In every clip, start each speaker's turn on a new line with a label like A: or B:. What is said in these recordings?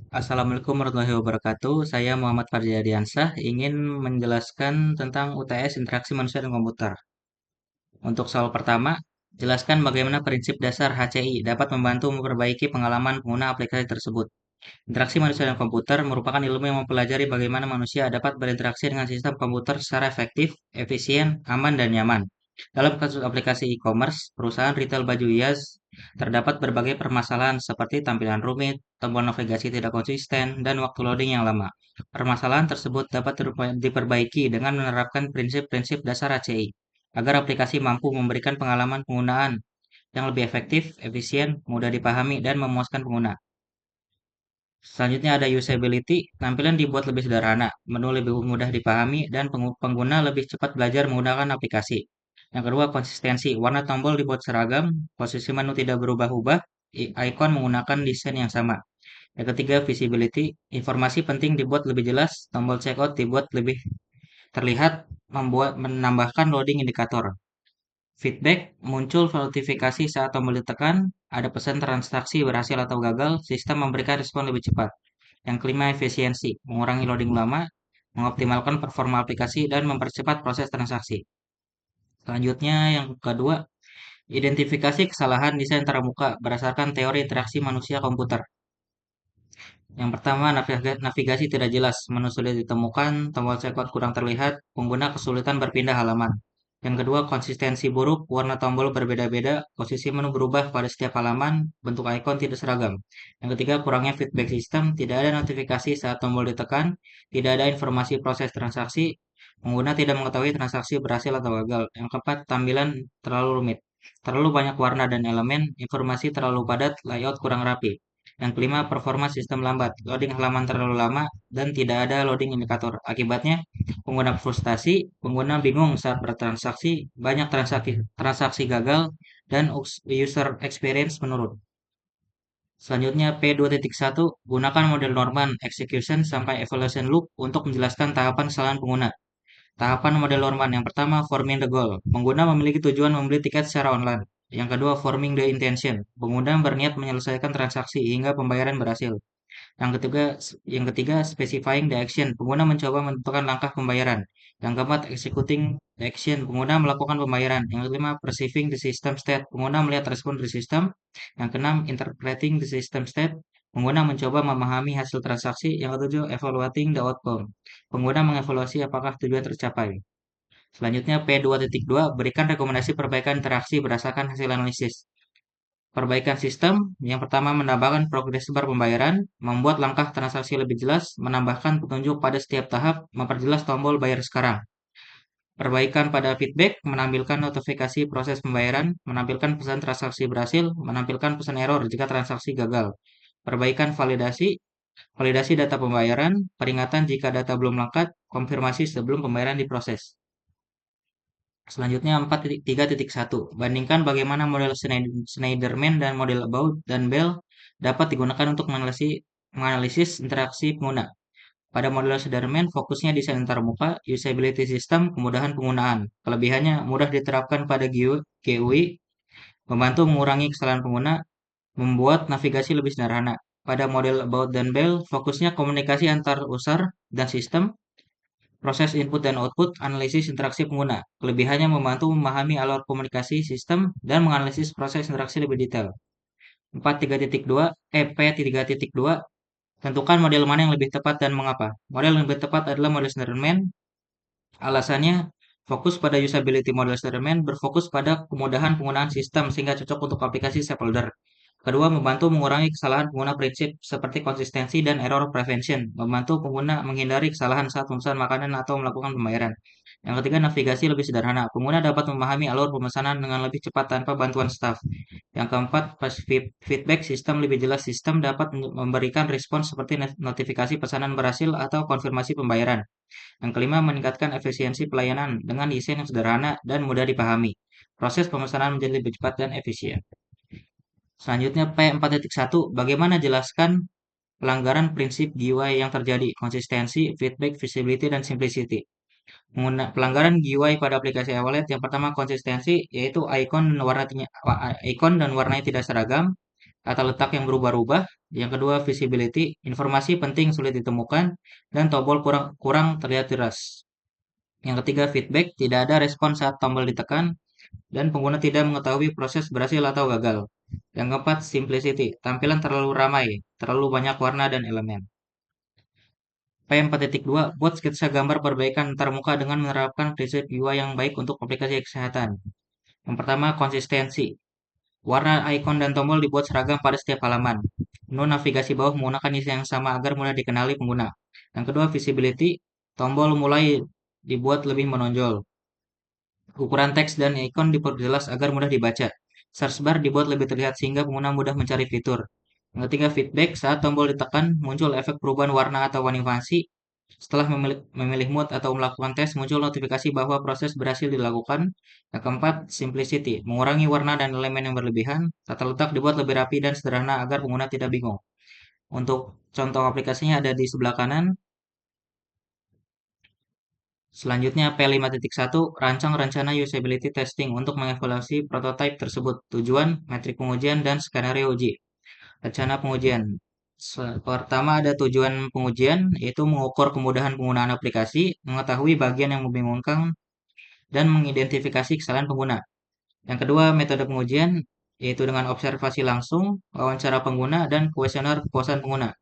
A: Assalamualaikum warahmatullahi wabarakatuh. Saya Muhammad Farzadiansah ingin menjelaskan tentang UTS interaksi manusia dan komputer. Untuk soal pertama, jelaskan bagaimana prinsip dasar HCI dapat membantu memperbaiki pengalaman pengguna aplikasi tersebut. Interaksi manusia dan komputer merupakan ilmu yang mempelajari bagaimana manusia dapat berinteraksi dengan sistem komputer secara efektif, efisien, aman, dan nyaman. Dalam kasus aplikasi e-commerce, perusahaan retail baju Yas terdapat berbagai permasalahan seperti tampilan rumit, tombol navigasi tidak konsisten, dan waktu loading yang lama. Permasalahan tersebut dapat diperbaiki dengan menerapkan prinsip-prinsip dasar HCI agar aplikasi mampu memberikan pengalaman penggunaan yang lebih efektif, efisien, mudah dipahami, dan memuaskan pengguna. Selanjutnya ada usability, tampilan dibuat lebih sederhana, menu lebih mudah dipahami, dan pengguna lebih cepat belajar menggunakan aplikasi. Yang kedua, konsistensi, warna tombol dibuat seragam, posisi menu tidak berubah-ubah, icon menggunakan desain yang sama. Yang ketiga, visibility, informasi penting dibuat lebih jelas, tombol checkout dibuat lebih terlihat, menambahkan loading indikator. Feedback, muncul notifikasi saat tombol ditekan, ada pesan transaksi berhasil atau gagal, sistem memberikan respon lebih cepat. Yang kelima, efisiensi, mengurangi loading lama, mengoptimalkan performa aplikasi, dan mempercepat proses transaksi. Selanjutnya, yang kedua, identifikasi kesalahan desain termuka berdasarkan teori interaksi manusia komputer. Yang pertama, navigasi tidak jelas, menu sulit ditemukan, tombol checkout kurang terlihat, pengguna kesulitan berpindah halaman. Yang kedua, konsistensi buruk, warna tombol berbeda-beda, posisi menu berubah pada setiap halaman, bentuk icon tidak seragam. Yang ketiga, kurangnya feedback sistem, tidak ada notifikasi saat tombol ditekan, tidak ada informasi proses transaksi, pengguna tidak mengetahui transaksi berhasil atau gagal. Yang keempat, tampilan terlalu rumit, terlalu banyak warna dan elemen, informasi terlalu padat, layout kurang rapi. Yang kelima, performa sistem lambat, loading halaman terlalu lama, dan tidak ada loading indikator. Akibatnya, pengguna frustasi, pengguna bingung saat bertransaksi, banyak transaksi gagal, dan user experience menurun. Selanjutnya, P2.1, gunakan model Norman execution sampai evaluation loop untuk menjelaskan tahapan kesalahan pengguna. Tahapan model Norman yang pertama, forming the goal. Pengguna memiliki tujuan membeli tiket secara online. Yang kedua, forming the intention. Pengguna berniat menyelesaikan transaksi hingga pembayaran berhasil. Yang ketiga, specifying the action. Pengguna mencoba menentukan langkah pembayaran. Yang keempat, executing the action. Pengguna melakukan pembayaran. Yang kelima, perceiving the system state. Pengguna melihat respon dari sistem. Yang keenam, interpreting the system state. Pengguna mencoba memahami hasil transaksi. Yang ketujuh, evaluating the outcome. Pengguna mengevaluasi apakah tujuan tercapai. Selanjutnya, P2.2, berikan rekomendasi perbaikan interaksi berdasarkan hasil analisis. Perbaikan sistem, yang pertama menambahkan progres bar pembayaran, membuat langkah transaksi lebih jelas, menambahkan petunjuk pada setiap tahap, memperjelas tombol bayar sekarang. Perbaikan pada feedback, menampilkan notifikasi proses pembayaran, menampilkan pesan transaksi berhasil, menampilkan pesan error jika transaksi gagal. Perbaikan validasi, validasi data pembayaran, peringatan jika data belum lengkap, konfirmasi sebelum pembayaran diproses. Selanjutnya 4.3.1. Bandingkan bagaimana model Schneiderman dan model About dan Bell dapat digunakan untuk menganalisis interaksi pengguna. Pada model Schneiderman, fokusnya desain terbuka, usability system, kemudahan penggunaan. Kelebihannya mudah diterapkan pada GUI, membantu mengurangi kesalahan pengguna, membuat navigasi lebih sederhana. Pada model About dan Bell, fokusnya komunikasi antar user dan sistem, proses input dan output, analisis interaksi pengguna. Kelebihannya membantu memahami alur komunikasi sistem dan menganalisis proses interaksi lebih detail. 4.3.2, P3.2, tentukan model mana yang lebih tepat dan mengapa. Model yang lebih tepat adalah model Slenderman. Alasannya, fokus pada usability model Slenderman berfokus pada kemudahan penggunaan sistem sehingga cocok untuk aplikasi stakeholder. Kedua, membantu mengurangi kesalahan pengguna prinsip seperti konsistensi dan error prevention. Membantu pengguna menghindari kesalahan saat memesan makanan atau melakukan pembayaran. Yang ketiga, navigasi lebih sederhana. Pengguna dapat memahami alur pemesanan dengan lebih cepat tanpa bantuan staf. Yang keempat, feedback sistem lebih jelas. Sistem dapat memberikan respons seperti notifikasi pesanan berhasil atau konfirmasi pembayaran. Yang kelima, meningkatkan efisiensi pelayanan dengan desain yang sederhana dan mudah dipahami. Proses pemesanan menjadi lebih cepat dan efisien. Selanjutnya P4.1, bagaimana jelaskan pelanggaran prinsip GUI yang terjadi, konsistensi, feedback, visibility, dan simplicity. Pelanggaran GUI pada aplikasi e-wallet yang pertama konsistensi, yaitu icon dan warnanya tidak seragam. tata letak yang berubah-ubah. Yang kedua, visibility, informasi penting sulit ditemukan, dan tombol kurang kurang terlihat jelas. Yang ketiga, feedback, tidak ada respon saat tombol ditekan, dan pengguna tidak mengetahui proses berhasil atau gagal. Yang keempat, simplicity, tampilan terlalu ramai, terlalu banyak warna dan elemen. P4.2, buat sketsa gambar perbaikan antarmuka dengan menerapkan prinsip UI yang baik untuk aplikasi kesehatan. Yang pertama, konsistensi. Warna, ikon, dan tombol dibuat seragam pada setiap halaman. Menu navigasi bawah menggunakan isi yang sama agar mudah dikenali pengguna. Yang kedua, visibility. Tombol mulai dibuat lebih menonjol. Ukuran teks dan ikon diperjelas agar mudah dibaca. Search bar dibuat lebih terlihat sehingga pengguna mudah mencari fitur. Yang ketiga, feedback. Saat tombol ditekan, muncul efek perubahan warna atau animasi. Setelah memilih mood atau melakukan tes, muncul notifikasi bahwa proses berhasil dilakukan. Yang keempat, simplicity. Mengurangi warna dan elemen yang berlebihan. Tata letak dibuat lebih rapi dan sederhana agar pengguna tidak bingung. Untuk contoh aplikasinya ada di sebelah kanan. Selanjutnya P5.1, rancang rencana usability testing untuk mengevaluasi prototipe tersebut. Tujuan, metrik pengujian, dan skenario uji. Rencana pengujian. Pertama ada tujuan pengujian, yaitu mengukur kemudahan penggunaan aplikasi, mengetahui bagian yang membingungkan, dan mengidentifikasi kesalahan pengguna. Yang kedua, metode pengujian, yaitu dengan observasi langsung, wawancara pengguna, dan kuesioner kepuasan pengguna.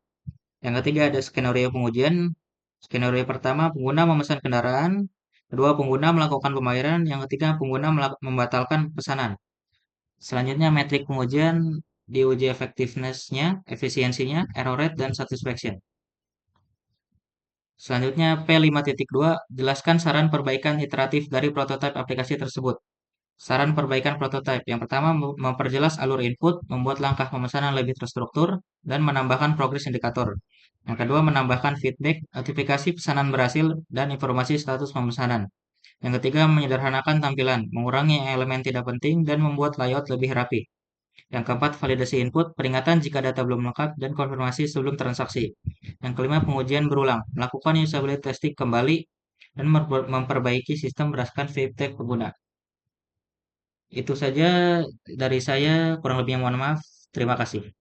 A: Yang ketiga ada skenario pengujian. Skenario pertama, pengguna memesan kendaraan. Kedua, pengguna melakukan pembayaran. Yang ketiga, pengguna membatalkan pesanan. Selanjutnya, metrik pengujian diuji efektivitasnya, efisiensinya, error rate, dan satisfaction. Selanjutnya, P5.2, jelaskan saran perbaikan iteratif dari prototipe aplikasi tersebut. Saran perbaikan prototipe. Yang pertama, memperjelas alur input, membuat langkah pemesanan lebih terstruktur, dan menambahkan progres indikator. Yang kedua, menambahkan feedback, notifikasi pesanan berhasil, dan informasi status pemesanan. Yang ketiga, menyederhanakan tampilan, mengurangi elemen tidak penting, dan membuat layout lebih rapi. Yang keempat, validasi input, peringatan jika data belum lengkap, dan konfirmasi sebelum transaksi. Yang kelima, pengujian berulang, melakukan usability testing kembali, dan memperbaiki sistem berdasarkan feedback pengguna. Itu saja dari saya, kurang lebihnya mohon maaf. Terima kasih.